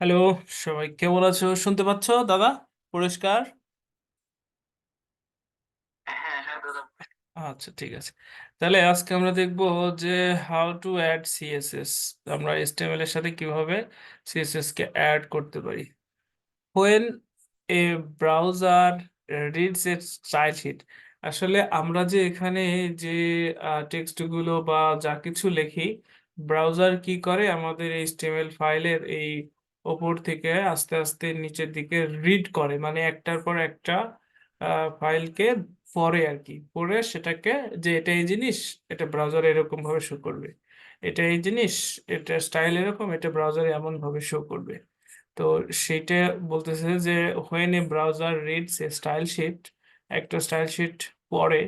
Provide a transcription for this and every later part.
Hello, সবাই কেমন আছো? শুনতে পাচ্ছো দাদা? পরিষ্কার? হ্যাঁ হ্যাঁ দাদা। আচ্ছা, ঠিক আছে। তাহলে আজকে আমরা দেখবো যে হাউ টু অ্যাড সিএসএস। আমরা এসটিএমএল এর সাথে কিভাবে সিএসএস কে অ্যাড করতে পারি। when a browser reads its style sheet, আসলে আমরা যে এখানে যে টেক্সট গুলো বা যা কিছু লিখি, ব্রাউজার কি করে আমাদের এইচটিএমএল ফাইলের এই ওপর থেকে আস্তে আস্তে নিচের দিকে রিড করে, মানে একটার পর একটা ফাইলকে পড়ে আর কি, পড়ে সেটাকে যে এটা এই জিনিস, এটা ব্রাউজারে এরকম ভাবে শো করবে, এটা এই জিনিস, এটা স্টাইল এরকম, এটা ব্রাউজারে এমন ভাবে শো করবে। তো সেইটা বলতেছে যে when a browser reads a style sheet, একটা স্টাইল শিট পড়ে,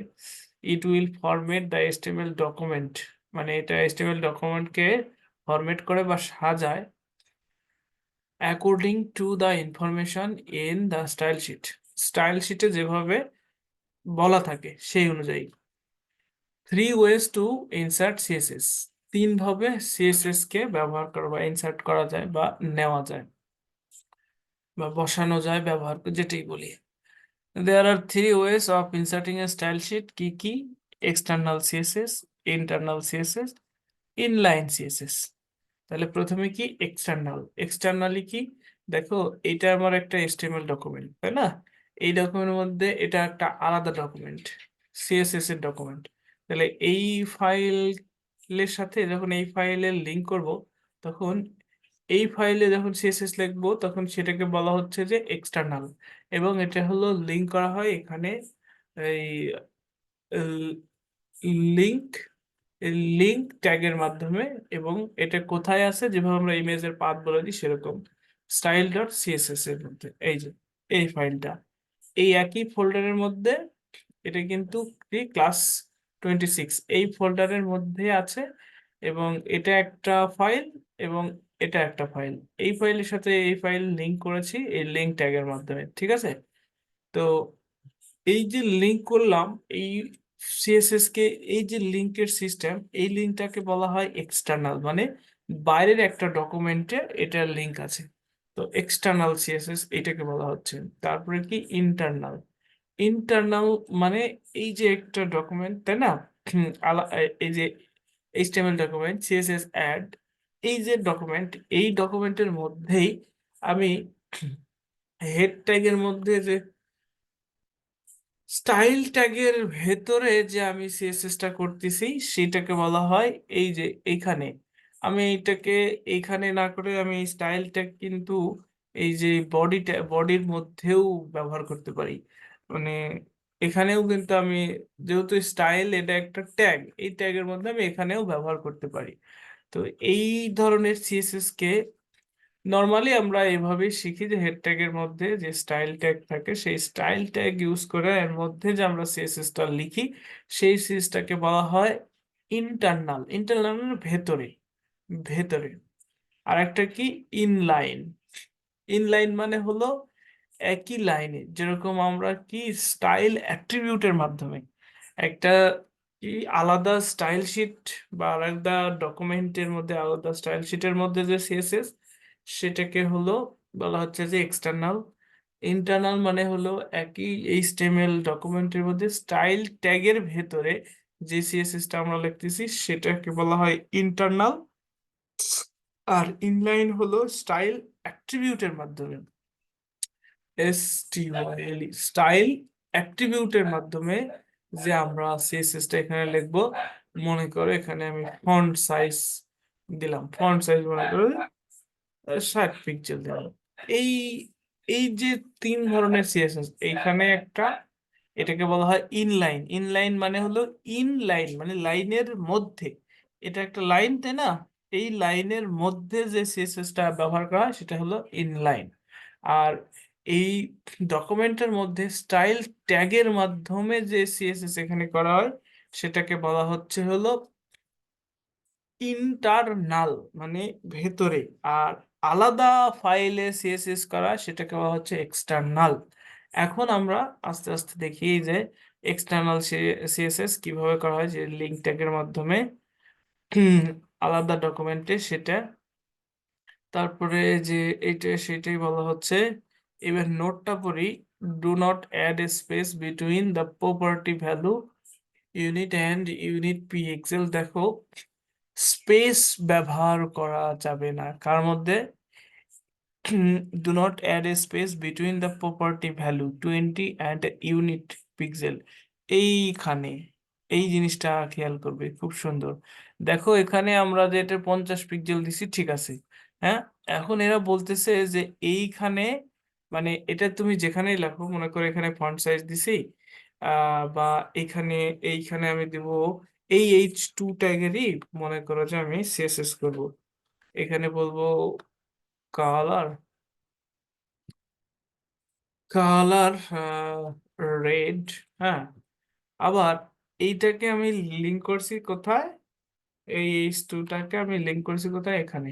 it will format the HTML document, মানে এটা HTML ডকুমেন্টকে ফরম্যাট করে বা সাজায় according to the information in the style sheet, style শিটে যেভাবে বলা থাকে সেই অনুযায়ী। Three ways to insert CSS, তিন ভাবে সিএসএস কে ব্যবহার করা বা ইনসার্ট করা যায় বা নেওয়া যায় বা বসানো যায়, ব্যবহার যেটাই বলি। There are three ways of inserting a style sheet. কি? External CSS, internal CSS, inline CSS. তাহলে প্রথমে কি এক্সটার্নাল, এক্সটার্নালি কি? দেখো, এটা আমার একটা HTML ডকুমেন্ট, তাই না? এই ডকুমেন্টের মধ্যে এটা একটা আলাদা ডকুমেন্ট, সিএসএস এর ডকুমেন্ট। তাহলে এই ফাইলের সাথে যখন এই ফাইলের লিংক করব, তখন এই ফাইলে যখন সিএসএস লিখবো তখন সেটাকে বলা হচ্ছে যে এক্সটার্নাল, এবং এটা হলো লিংক করা হয় এখানে এই লিংক লিংক ট্যাগের মাধ্যমে। এবং এটা কোথায় আছে, যেভাবে আমরা ইমেজের পাথ বলে দিই সেরকম স্টাইল ডট সিএসএস এর মধ্যে, এই যে এই ফাইলটা এই একই ফোল্ডারের মধ্যে, এটা কিন্তু ক্লাস 26 এই ফোল্ডারের মধ্যে আছে। এবং এটা একটা ফাইল এবং এটা একটা ফাইল, এই ফাইলের সাথে এই ফাইল লিংক করেছি এই লিংক ট্যাগের মাধ্যমে, ঠিক আছে? তো এই যে লিংক করলাম এই সিএসএস কে, এই যে লিংকের সিস্টেম, এই লিংকটাকে বলা হয় এক্সটার্নাল, মানে বাইরের একটা ডকুমেন্টে এটার লিংক আছে। তো এক্সটার্নাল সিএসএস এটাকে বলা হচ্ছে। তারপরে কি ইন্টারনাল, ইন্টারনাল মানে এই যে একটা ডকুমেন্ট, তাই না? এই যে এইচটিএমএল ডকুমেন্ট সিএসএস অ্যাড, এই যে ডকুমেন্ট, এই ডকুমেন্টের মধ্যেই আমি হেড ট্যাগের মধ্যে যে স্টাইল ট্যাগের ভেতরে যে আমি সিএসএস টা করতেছি সেটাকে বলা হয় এই যে এইখানে। আমি এইটাকে এইখানে না করে আমি স্টাইল ট্যাগ কিন্তু এই যে বডির মধ্যেও ব্যবহার করতে পারি, মানে এখানেও কিন্তু আমি, যেহেতু স্টাইল এটা একটা ট্যাগ, এই ট্যাগের মধ্যে আমি এখানেও ব্যবহার করতে পারি। তো এই ধরনের সিএসএস কে নর্মালি আমরা এভাবেই শিখি যে হেড ট্যাগের মধ্যে যে স্টাইল ট্যাগ থাকে সেই স্টাইল ট্যাগ ইউজ করে এর মধ্যে যে আমরা সিএসএস টা লিখি সেই সিএসটাকে বলা হয় ইন্টারনাল, ইন্টারনাল মানে ভেতরে, ভেতরে। আর একটা কি ইনলাইন, ইনলাইন মানে হলো একই লাইনে, যেরকম আমরা কি স্টাইল অ্যাট্রিবিউটের মাধ্যমে একটা কি আলাদা স্টাইল শিট বা আলাদা ডকুমেন্টের মধ্যে, আলাদা স্টাইল শিটের মধ্যে যে সিএসএস, সেটাকে হলো বলা হচ্ছে যে এক্সটার্নাল। ইন্টারনাল মানে হলো একই এইচটিএমএল ডকুমেন্টের মধ্যে স্টাইল ট্যাগের ভেতরে যে সিএসএসটা আমরা লিখতেছি সেটাকে বলা হয় ইন্টারনাল। আর ইনলাইন হলো স্টাইল অ্যাট্রিবিউটের মাধ্যমে, STYL, স্টাইল অ্যাট্রিবিউটের মাধ্যমে যে আমরা সিএসএস টা এখানে লিখবো। মনে করো এখানে আমি ফন্ট সাইজ দিলাম, ফন্ট সাইজ মনে করো 60 পিক্সেল দিলাম। এই এই যে তিন ধরনের সিএসএস এইখানে একটা, এটাকে বলা হয় ইনলাইন। ইনলাইন মানে হলো ইন লাইন মানে লাইনের মধ্যে, এটা একটা লাইন, তাই না? এই লাইনের মধ্যে যে সিএসএস টা ব্যবহার করা হয় সেটা হলো ইনলাইন। আর এই ডকুমেন্টের মধ্যে স্টাইল ট্যাগের মাধ্যমে যে সিএসএস এখানে করা হয় সেটাকে বলা হচ্ছে হলো ইন্টারনাল, মানে ভেতরে। আর আলাদা ফাইলে সিএসএস করা সেটাকে বলা হচ্ছে এক্সটার্নাল। এখন আমরা আস্তে আস্তে দেখি যে এক্সটার্নাল সিএসএস কিভাবে করা হয়, যে লিঙ্ক ট্যাগের মাধ্যমে আলাদা ডকুমেন্টে সেটা তারপরে যে এটা সেটাই বলা হচ্ছে। এবার নোটটা পড়ি। Do not add a space between the property value unit and unit pixel. দেখো, স্পেস ব্যবহার করা যাবে না কার মধ্যে? Do not add a space between the property value 20 and unit pixel. এইখানে এই জিনিসটা খেয়াল করবে, খুব সুন্দর। দেখো এখানে আমরা যে এটা 50 পিক্সেল দিছি, ঠিক আছে। হ্যাঁ, এখন এরা বলতেছে যে এইখানে, মানে এটা তুমি যেখানেই লেখো, মনে করো এখানে ফন্ট সাইজ দিছি, বা এখানে, এইখানে আমি দিব এই H2 ট্যাগেরই, মনে করো যে আমি সিএসএস করব। এখানে বলবো কালার, কালার রেড। হ্যাঁ, আবার এইটাকে আমি লিঙ্ক করছি কোথায়? এই H2টাকে আমি লিঙ্ক করছি কোথায়? এখানে।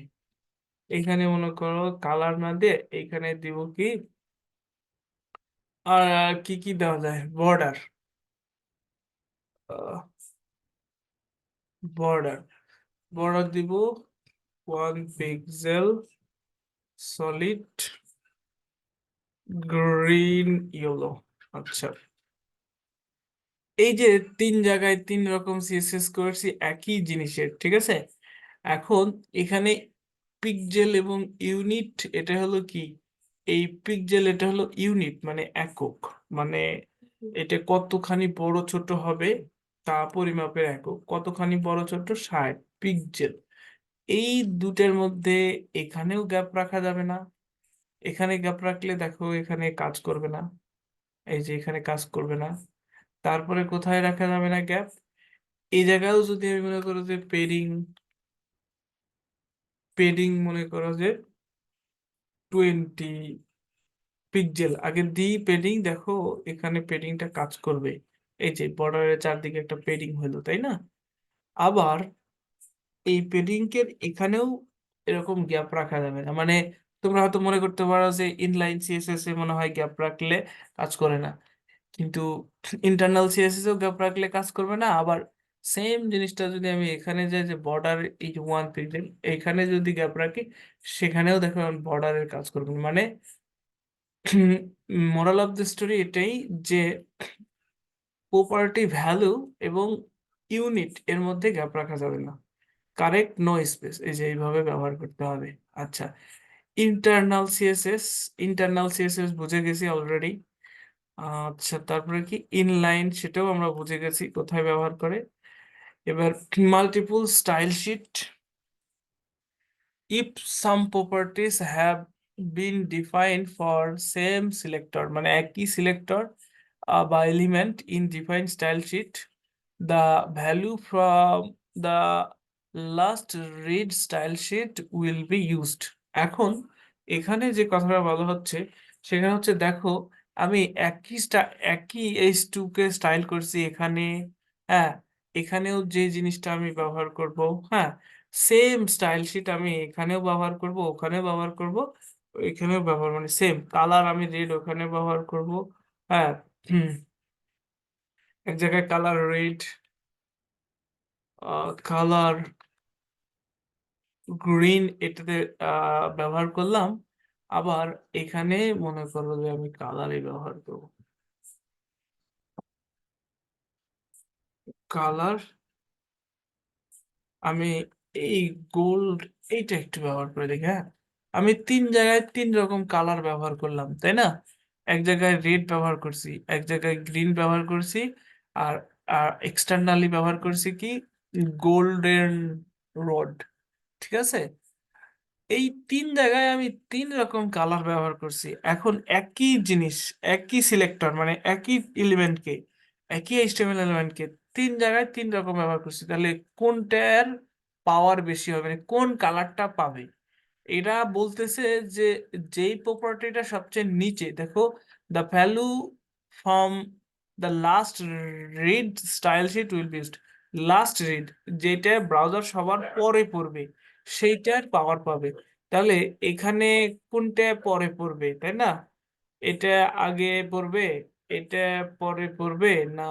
এখানে মনে করো কালার না দিয়ে এখানে দিব কি, আর কি কি দেওয়া যায়, বর্ডার। বর্ডার, বর্ডার দিব 1 পিক্সেল, সলিড গ্রিন ইয়েলো। আচ্ছা, এই যে তিন জায়গায় তিন রকম সিএসএস করেছি একই জিনিসের, ঠিক আছে। এখন এখানে পিকজেল এবং ইউনিট, এটা হলো কি, এই পিকজেল এটা হলো ইউনিট মানে একক, মানে এটা কতখানি বড় ছোট হবে তা পরিমাপের একক, কতখানি বড় ছোট 60 পিকজেল। এই দুটের মধ্যে এখানেও গ্যাপ রাখা যাবে না। এখানে গ্যাপ রাখলে দেখো এখানে কাজ করবে না, এই যে এখানে কাজ করবে না। তারপরে কোথায় রাখা যাবে না গ্যাপ? এই জায়গায়ও যদি আমি মনে করো যে পেডিং, পেডিং মনে করো যে 20 পিক্সেল আগে দিই পেডিং, দেখো এখানে পেডিংটা কাজ করবে। এই যে বর্ডারের চারদিকে একটা পেডিং হলো, তাই না? আবার এই পেডিং এর এখানেও এরকম গ্যাপ রাখা যাবে না, মানে তোমরা হয়তো মনে করতে পারো যে ইনলাইন সিএসএস এ মনে হয় গ্যাপ রাখলে কাজ করে না, কিন্তু ইন্টারনাল সিএসএস এও গ্যাপ রাখলে কাজ করবে না। আবার সেম জিনিসটা যদি আমি এখানে যাই, যে বর্ডার এই যে 1 পিক্সেল, এখানে যদি গ্যাপ রাখি, সেখানেও দেখো বর্ডারের কাজ করবে না। মানে মোরাল অফ দ্য স্টোরি এটাই, যে প্রপার্টি ভ্যালু এবং ইউনিট এর মধ্যে গ্যাপ রাখা যাবে না। কারেক্ট নো স্পেস, এই যে এইভাবে ব্যবহার করতে হবে। আচ্ছা, ইন্টারনাল সিএসএস, ইন্টারনাল সিএসএস বুঝে গেছি অলরেডি। আচ্ছা, তারপরে কি ইনলাইন, সেটাও আমরা বুঝে গেছি কোথায় ব্যবহার করে। এবার multiple style sheet, if some properties have been defined for same selector, মানে একই সিলেক্টর বা element in defined style sheet, the value from the last read style sheet will be used। এখন এখানে যে কথাটা বলা হচ্ছে, সেখানে হচ্ছে দেখো, আমি একই H2 কে স্টাইল করছি এখানে। হ্যাঁ, এখানেও যে জিনিসটা আমি ব্যবহার করব, হ্যাঁ, সেম স্টাইল শিট আমি এখানেও ব্যবহার করব, ওখানেও ব্যবহার করব, এখানেও ব্যবহার, মানে সেম কালার আমি রেড ওখানে ব্যবহার করব। হ্যাঁ, হুম, এক জায়গায় কালার রেড, কালার গ্রিন এটাতে ব্যবহার করলাম। আবার এখানে মনে করো যে আমি কালারই ব্যবহার করব, কালার আমি এই গোল্ড, এইটা একটু ব্যবহার করে দেখি। হ্যাঁ, আমি তিন জায়গায় তিন রকম কালার ব্যবহার করলাম, তাই না? এক জায়গায় রেড ব্যবহার করছি, এক জায়গায় গ্রিন ব্যবহার করছি, আর আর এক্সটার্নালি ব্যবহার করছি কি, গোল্ডেন রড। ঠিক আছে, এই তিন জায়গায় আমি তিন রকম কালার ব্যবহার করছি। এখন একই জিনিস, একই সিলেক্টর, মানে একই এলিমেন্টকে, একই এইচটিএমএল এলিমেন্টকে তিন জায়গায় তিন রকম ব্যবহার করছি, তাহলে কোনটার পাওয়ার বেশি হবে, মানে কোন কালারটা পাবে? এরা বলতেছে যে যেই প্রপার্টিটা সবচেয়ে নিচে, দেখো, the value from the last read style sheet will be used. Last read, যেটা ব্রাউজার সবার পরে পড়বে, সেইটার পাওয়ার পাবে। তাহলে এখানে কোনটা পরে পড়বে, তাই না? এটা আগে পড়বে, এটা পরে পড়বে, না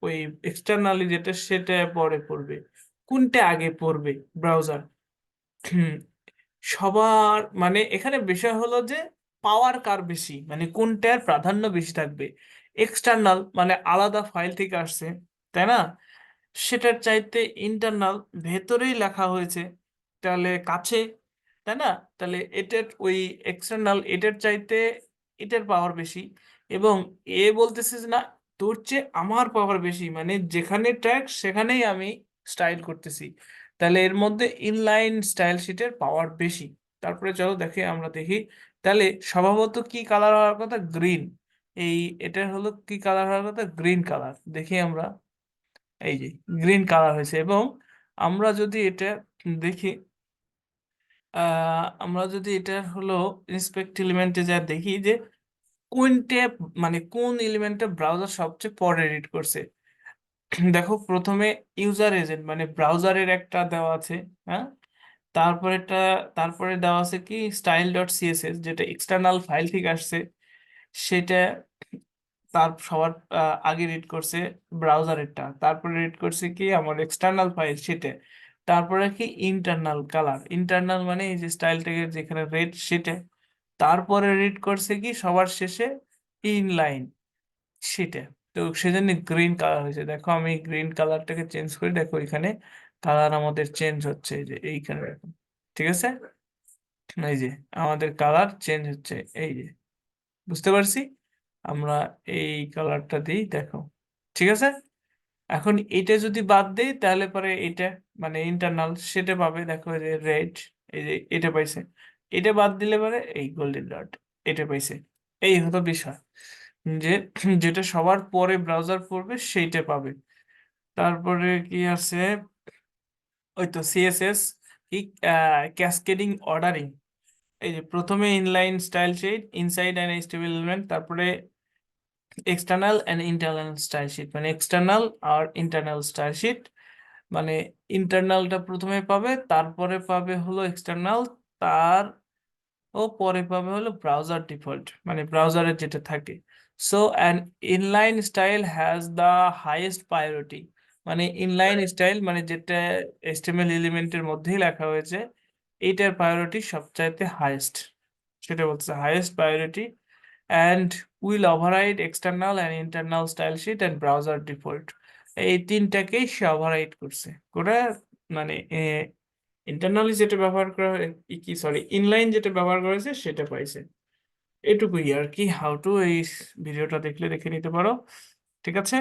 ওই এক্সটার্নালি যেটা সেটা পরে পড়বে? কোনটা আগে পড়বে ব্রাউজার? সবার মানে এখানে বিষয় হলো যে পাওয়ার কার বেশি, মানে কোনটার প্রাধান্য বেশি থাকবে। এক্সটার্নাল মানে আলাদা ফাইল থেকে আসছে, তাই না, সেটার চাইতে ইন্টারনাল ভেতরেই লেখা হয়েছে তাহলে কাছে, তাই না, তাহলে এটার ওই এক্সটার্নাল এটার চাইতে এটার পাওয়ার বেশি। এবং এ বলতেছে যে না, তোর চেয়ে আমার পাওয়ার বেশি, মানে যেখানে ট্র্যাক সেখানেই আমি স্টাইল করতেছি, তাহলে এর মধ্যে ইনলাইন স্টাইল শিটের পাওয়ার বেশি। তারপরে চলো দেখি, আমরা দেখি তাহলে স্বভাবত কি কালার হওয়ার কথা, গ্রিন। এই এটার হলো কি কালার হওয়ার কথা, গ্রিন কালার। দেখি আমরা, এই যে গ্রিন কালার হয়েছে। এবং আমরা যদি এটা দেখি, আমরা যদি এটা হলো ইন্সপেক্ট এলিমেন্টে যা দেখি যে কোন ট্যাব মানে কোন এলিমেন্টে ব্রাউজার সবচেয়ে পরে এডিট করছে। দেখো প্রথমে ইউজার এজেন্ট মানে ব্রাউজারের একটা দেওয়া আছে, হ্যাঁ, তারপরেটা তারপরে দেওয়া আছে কি স্টাইল ডট সিএসএস, যেটা এক্সটার্নাল ফাইল থেকে আসছে সেটা। তার সবার আগে রিড করছে ব্রাউজারেরটা, তারপরে রিড করছে কি আমার এক্সটার্নাল ফাইল সেটা, তারপরে কি ইন্টারনাল কালার, ইন্টারনাল মানে এই যে স্টাইলটাকে যেখানে রেড সেটা, তারপরে রিড করছে কি সবার শেষে ইনলাইন সেটা। তো সেজন্য গ্রিন কালার হয়েছে। দেখো আমি গ্রিন কালারটাকে চেঞ্জ করি, দেখো এখানে কালার আমাদের চেঞ্জ হচ্ছে, এই যে এইখানে দেখো, ঠিক আছে, এই যে আমাদের কালার চেঞ্জ হচ্ছে, এই যে বুঝতে পারছি। আমরা এই কালারটা দিই, দেখো, ঠিক আছে। এখন এটা যদি বাদ দেই তাহলে পরে এটা মানে ইন্টারনাল সেটা পাবে, দেখো এই যে রেড, এই যে এটা পাইছে। এটা বাদ দিলে পরে এই গোল্ডেন ডট এটা পাইছে। এই হলো বিষয় যে যেটা সবার পরে ব্রাউজার পড়বে সেইটা পাবে। তারপরে কি আছে, ওই তো সিএসএস কি ক্যাসকেডিং অর্ডারিং। এই যে প্রথমে inline style sheet, inside and HTML element, তারপরে external and internal style sheet, মানে এক্সটার্নাল আর ইন্টারনাল স্টাইল শিট। মানে ইন্টারনালটা প্রথমে পাবে, তারপরে পাবে হলো এক্সটার্নাল, তার ও পরে পাবে হলো ব্রাউজার ডিফল্ট মানে ব্রাউজারের যেটা থাকে। So an inline style has the highest priority, মানে ইনলাইন স্টাইল মানে যেটা এইচটিএমএল এলিমেন্টের মধ্যেই লেখা হয়েছে, এইটার প্রায়োরিটি সবচাইতে হাইয়েস্ট, সেটা বলছে highest priority, and will override external and internal style sheet and browser default. এই তিনটাকেই সে ওভাররাইড করছে করে, মানে ইন্টারনালি যেটা ব্যবহার করা কি সরি ইনলাইন যেটা ব্যবহার করেছে সেটা পাইছে। এটুকুই আর কি, হাউ টু এই ভিডিওটা দেখলে দেখে নিতে পারো, ঠিক আছে।